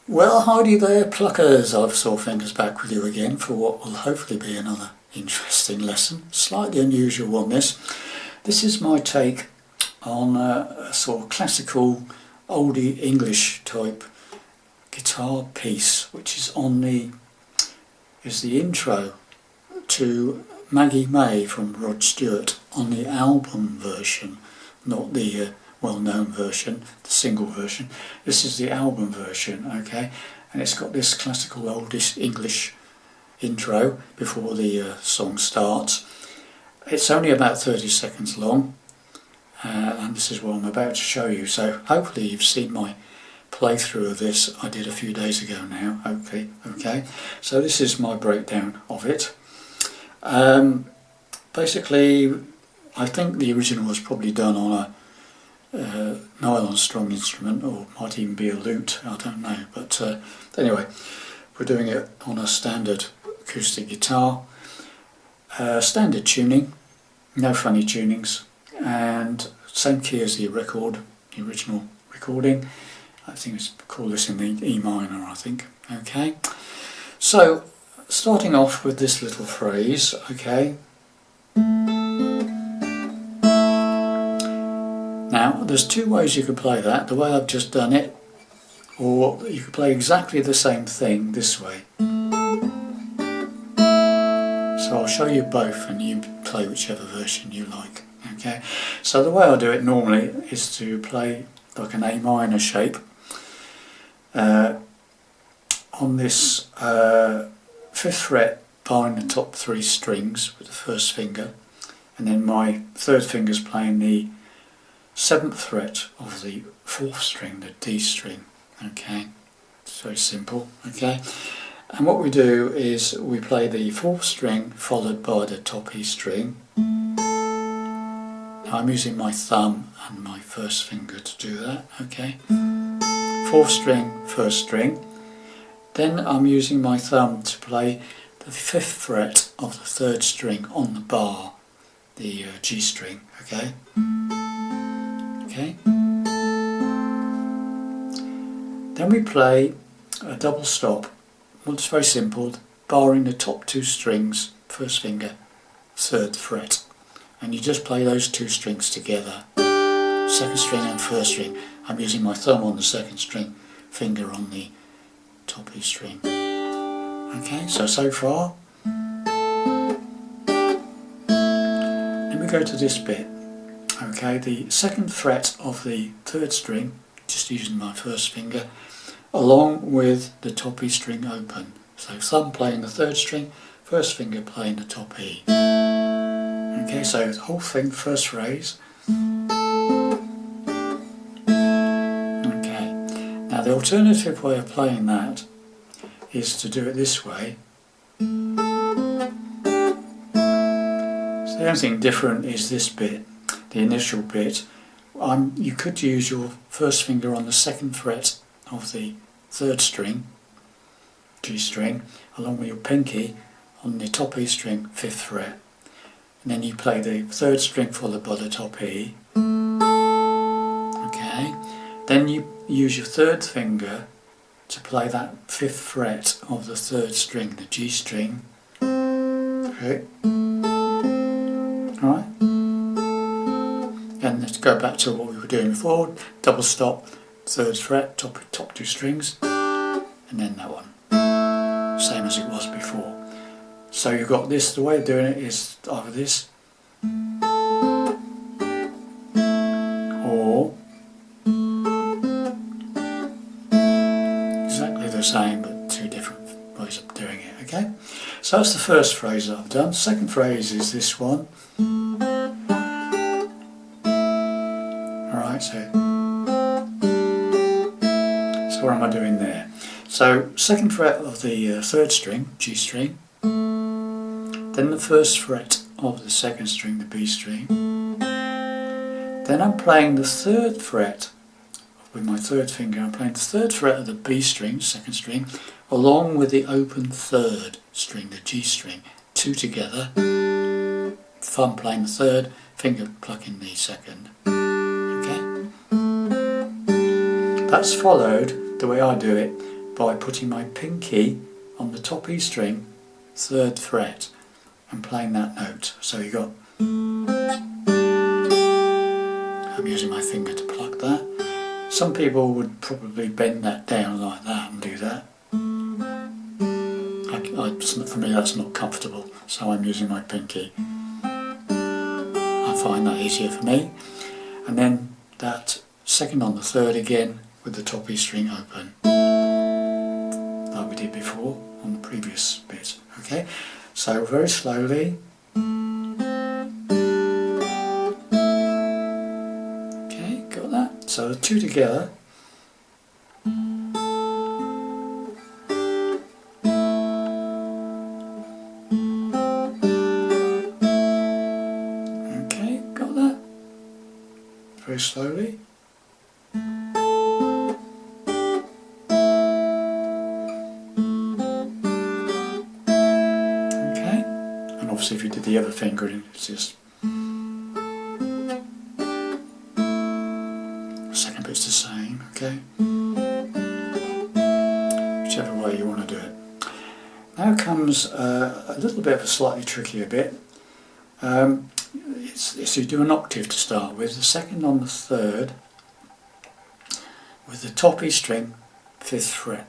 Well, howdy there, pluckers. I've Sore Fingers back with you again for what will hopefully be another interesting lesson. Slightly unusual one, this. This is my take on a sort of classical oldie English type guitar piece, which is the intro to Maggie May from Rod Stewart on the album version, not the well-known version, the single version. This is the album version, okay, and it's got this classical oldest English intro before the song starts. It's only about 30 seconds long, and this is what I'm about to show you, so hopefully you've seen my playthrough of this. I did a few days ago now. Okay, so this is my breakdown of it. Basically, I think the original was probably done on a nylon strung instrument, or might even be a lute, I don't know, but anyway, we're doing it on a standard acoustic guitar, standard tuning, no funny tunings, and same key as the original recording. I think it's called this in the E minor, I think. Okay, so starting off with this little phrase, okay. Now, there's two ways you could play that, the way I've just done it, or you could play exactly the same thing this way. So I'll show you both and you play whichever version you like. Okay, so the way I do it normally is to play like an A minor shape on this 5th fret behind the top 3 strings with the first finger, and then my 3rd finger's playing the 7th fret of the 4th string, the D string. Okay, it's very simple. Okay, and what we do is we play the 4th string followed by the top E string. Now I'm using my thumb and my first finger to do that. Okay, 4th string, 1st string. Then I'm using my thumb to play the 5th fret of the 3rd string on the bar, the G string. Okay. Okay. Then we play a double stop. Well, it's very simple, barring the top 2 strings, 1st finger, 3rd fret, and you just play those 2 strings together, 2nd string and 1st string. I'm using my thumb on the 2nd string, finger on the top E string. Okay, so far. Then we go to this bit. Okay, the 2nd fret of the 3rd string, just using my 1st finger, along with the top E string open. So thumb playing the 3rd string, 1st finger playing the top E. Okay, so the whole thing, first phrase. Okay, now the alternative way of playing that is to do it this way. So the only thing different is this bit. The initial bit, you could use your 1st finger on the 2nd fret of the 3rd string, G string, along with your pinky on the top E string, 5th fret, and then you play the 3rd string followed by the top E. Okay, then you use your 3rd finger to play that 5th fret of the 3rd string, the G string. Okay, alright. And let's go back to what we were doing before, double stop, 3rd fret, top 2 strings, and then that one, same as it was before. So you've got this, the way of doing it is either this, or exactly the same but 2 different ways of doing it, okay? So that's the first phrase that I've done. Second phrase is this one. Alright, so what am I doing there? So 2nd fret of the 3rd string, G string, then the 1st fret of the 2nd string, the B string, then I'm playing the 3rd fret with my 3rd finger. I'm playing the 3rd fret of the B string, 2nd string, along with the open 3rd string, the G string, 2 together, thumb playing the 3rd, finger plucking the 2nd. Okay, that's followed, the way I do it, by putting my pinky on the top E string, 3rd fret, and playing that note. So you got, I'm using my finger to pluck that. Some people would probably bend that down like that and do that. For me that's not comfortable, so I'm using my pinky. I find that easier for me. And then that 2nd on the 3rd again with the top E string open, like we did before on the previous bit. Okay, so very slowly. Okay, got that? So the 2 together. Okay, got that? Very slowly. Obviously if you did the other finger, it's just the second bit's the same, okay? Whichever way you want to do it. Now comes a little bit of a slightly trickier bit. It's you do an octave to start with, the 2nd on the 3rd with the top E string, 5th fret,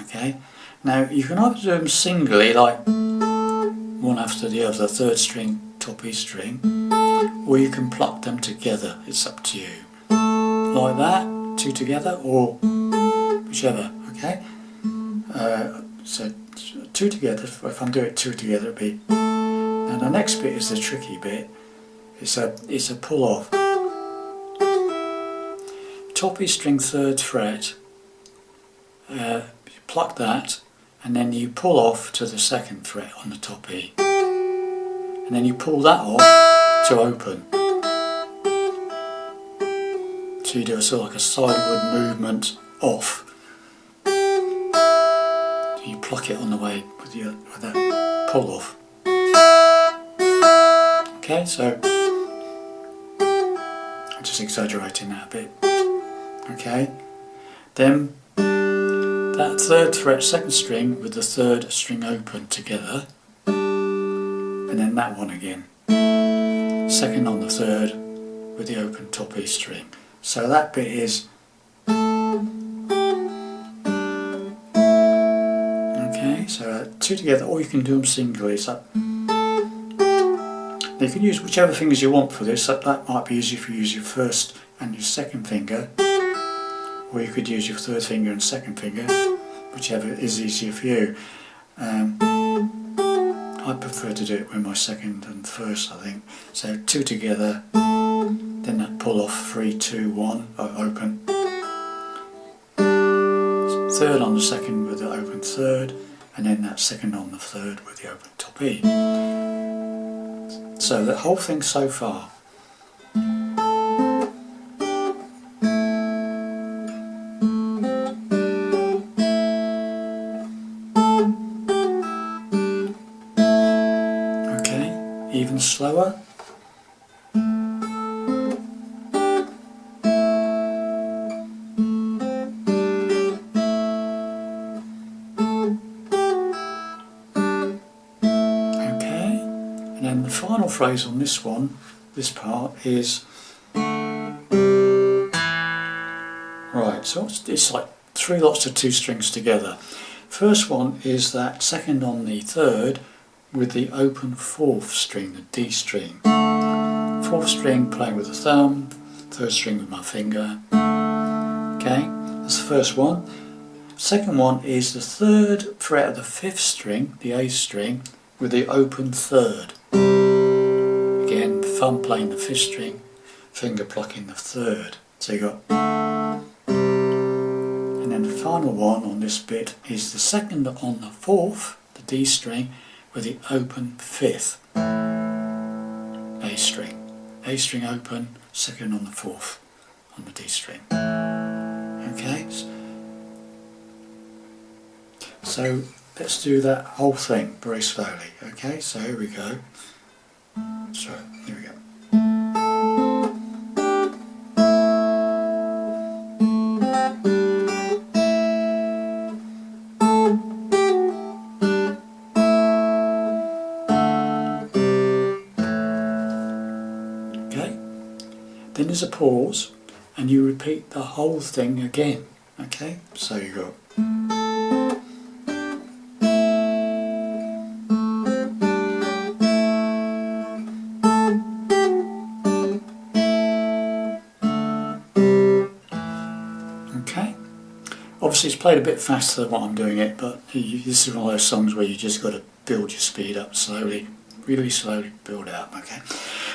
okay? Now you can either do them singly, like one after the other, 3rd string, top E string, or you can pluck them together, it's up to you. Like that, 2 together, or whichever, okay? So 2 together, if I'm doing it 2 together, it'd be, now the next bit is the tricky bit, it's a pull off. Top E string, 3rd fret, you pluck that, and then you pull off to the 2nd fret on the top E, and then you pull that off to open. So you do a sort of like a sideward movement off. So you pluck it on the way with that pull off. Okay, so I'm just exaggerating that a bit. Okay, then that 3rd fret 2nd string with the 3rd string open together, and then that one again, 2nd on the 3rd with the open top E string. So that bit is, okay, so 2 together, or you can do them singly. So you can use whichever fingers you want for this. That might be easier if you use your 1st and your 2nd finger, or you could use your 3rd finger and 2nd finger, whichever is easier for you. I prefer to do it with my 2nd and 1st, I think. So 2 together, then that pull off, 3, 2, 1, open. 3rd on the 2nd with the open 3rd, and then that 2nd on the 3rd with the open top E. So the whole thing so far. Even slower. Okay, and then the final phrase on this one, this part is, right, so it's like 3 lots of 2 strings together. First one is that 2nd on the 3rd with the open 4th string, the D string. 4th string playing with the thumb, 3rd string with my finger. Okay, that's the first one. Second one is the 3rd fret of the 5th string, the A string, with the open 3rd. Again, thumb playing the 5th string, finger plucking the 3rd. So you got, and then the final one on this bit is the 2nd on the 4th, the D string, with the open 5th A string. A string open, 2nd on the 4th on the D string. Okay, so let's do that whole thing very slowly. Okay, so here we go. So here we go. there's a pause and you repeat the whole thing again. Okay, so you go. Okay, obviously it's played a bit faster than what I'm doing it, but this is one of those songs where you just got to build your speed up slowly, really slowly build it up. Okay,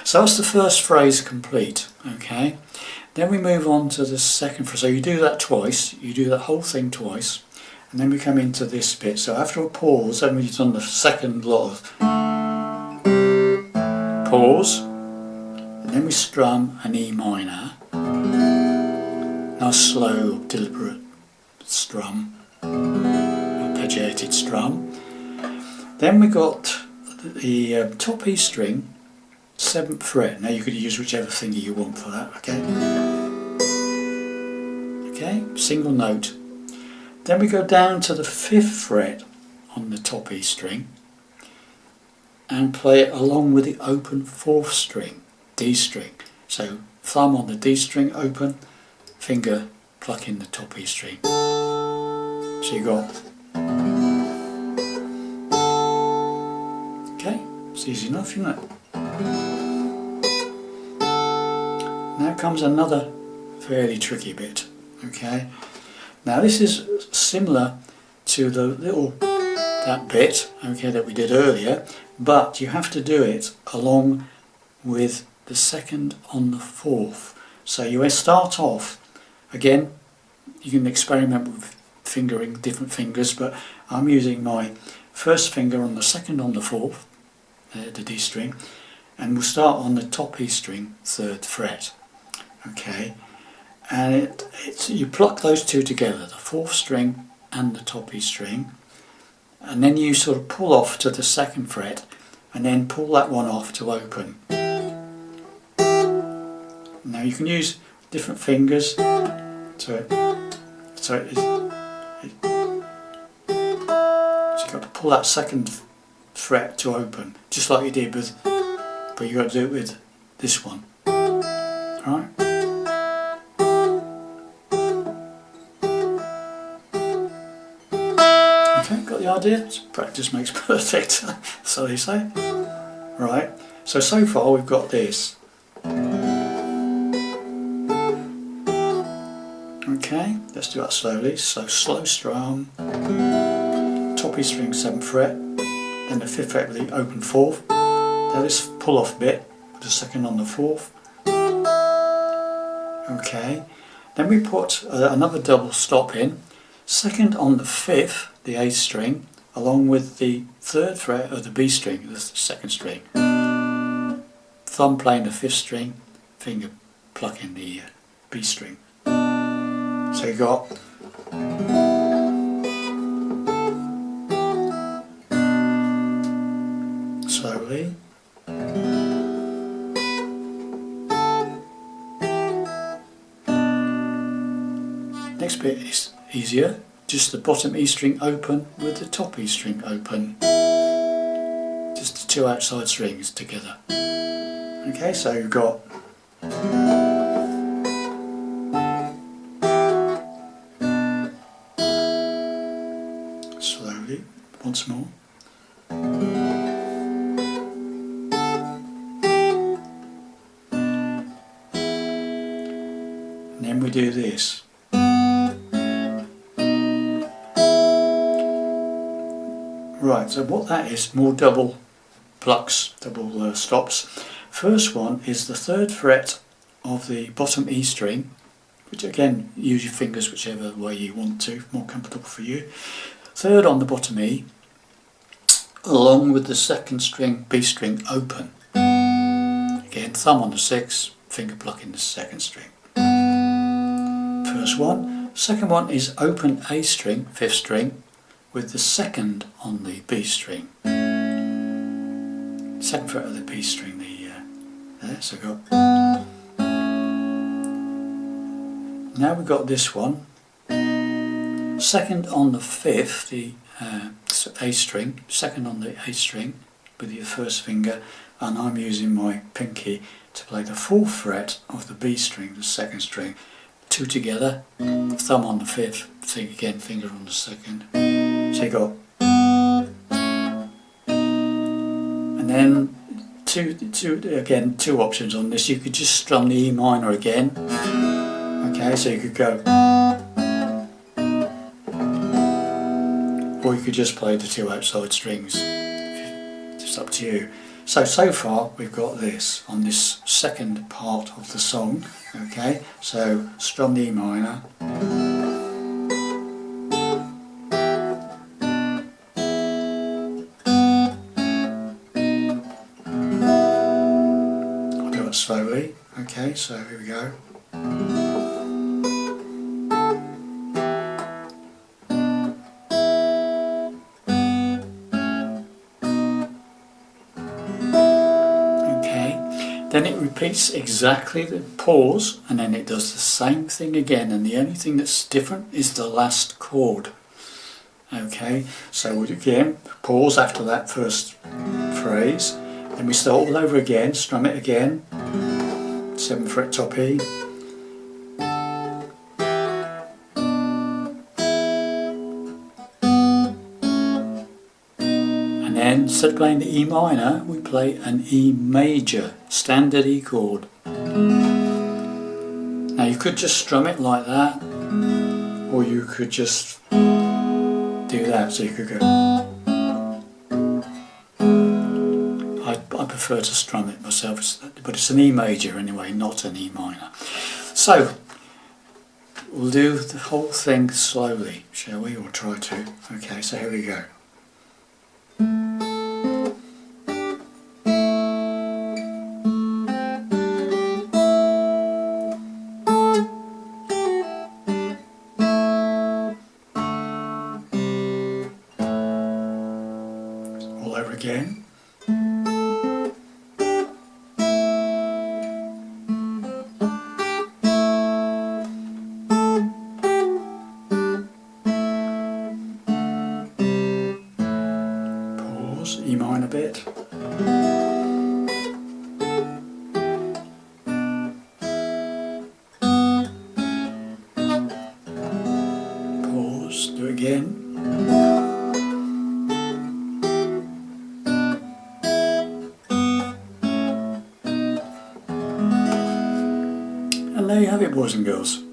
so that's the first phrase complete. Okay, then we move on to the second phrase. So you do that twice, you do that whole thing twice, and then we come into this bit. So after a pause, then we've done the second lot of pause, and then we strum an E minor, nice slow deliberate strum, arpeggiated strum. Then we got the top E string, 7th fret. Now you could use whichever finger you want for that. Okay. Okay, single note. Then we go down to the 5th fret on the top E string and play it along with the open 4th string, D string. So thumb on the D string open, finger pluck in the top E string. So you got. Okay, it's easy enough, isn't it? Now comes another fairly tricky bit. Okay, now this is similar to that bit, okay, that we did earlier, but you have to do it along with the 2nd on the 4th. So you start off, again, you can experiment with fingering different fingers, but I'm using my first finger on the 2nd on the 4th, the D string, and we'll start on the top E string, 3rd fret. Okay, and you pluck those two together, the 4th string and the top E string, and then you sort of pull off to the 2nd fret and then pull that one off to open. Now you can use different fingers so you've got to pull that 2nd fret to open, just like you did with, but you've got to do it with this one. Alright? Okay, got the idea? Practice makes perfect, so they say. Right, so far we've got this. Okay, let's do that slowly. So slow strum, top E string 7th fret, then the 5th fret with the open 4th. Now this pull off bit with the 2nd on the 4th. Okay, then we put another double stop in, 2nd on the 5th, the A string, along with the 3rd fret of the B string, the 2nd string. Thumb playing the 5th string, finger plucking the B string. So you got slowly. Next bit is easier, just the bottom E string open with the top E string open. Just the two outside strings together. Okay, so you've got slowly, once more. And then we do this. Right, so what that is, more double plucks, double stops. First one is the 3rd fret of the bottom E string, which again, use your fingers whichever way you want to, more comfortable for you. 3rd on the bottom E, along with the 2nd string, B string open. Again, thumb on the 6th, finger plucking the 2nd string. First one. Second one is open A string, 5th string, with the 2nd on the B string. 2nd fret of the B string, there, so go. Now we've got this one. 2nd on the 5th, the A string, 2nd on the A string with your first finger, and I'm using my pinky to play the 4th fret of the B string, the 2nd string, 2 together, thumb on the 5th, thing again, finger on the 2nd. So you got, and then two options on this. You could just strum the E minor again. Okay, so you could go, or you could just play the 2 outside strings. It's up to you. So far we've got this on this second part of the song. Okay, so strum the E minor. I'll do it slowly. Okay, so here we go. Then it repeats exactly the pause, and then it does the same thing again, and the only thing that's different is the last chord. Okay, so again, pause after that first phrase, then we start all over again, strum it again, 7th fret top E, and then instead of playing the E minor, we play an E major, standard E chord. Now you could just strum it like that, or you could just do that, so you could go. I prefer to strum it myself, but it's an E major anyway, not an E minor. So we'll do the whole thing slowly, shall we, or try to. Okay, so here we go. All over again. Pause, E minor bit. Pause, do it again. And there you have it, boys and girls.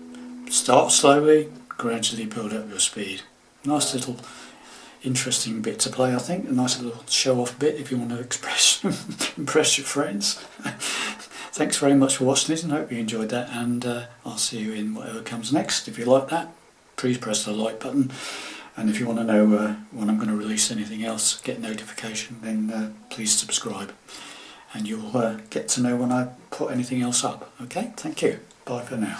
Start slowly, gradually build up your speed. Nice little interesting bit to play, I think. A nice little show-off bit if you want to impress your friends. Thanks very much for watching this, and hope you enjoyed that, and I'll see you in whatever comes next. If you like that, please press the like button, and if you want to know when I'm going to release anything else, get notification, then please subscribe, and you'll get to know when I put anything else up. Okay, thank you. Bye for now.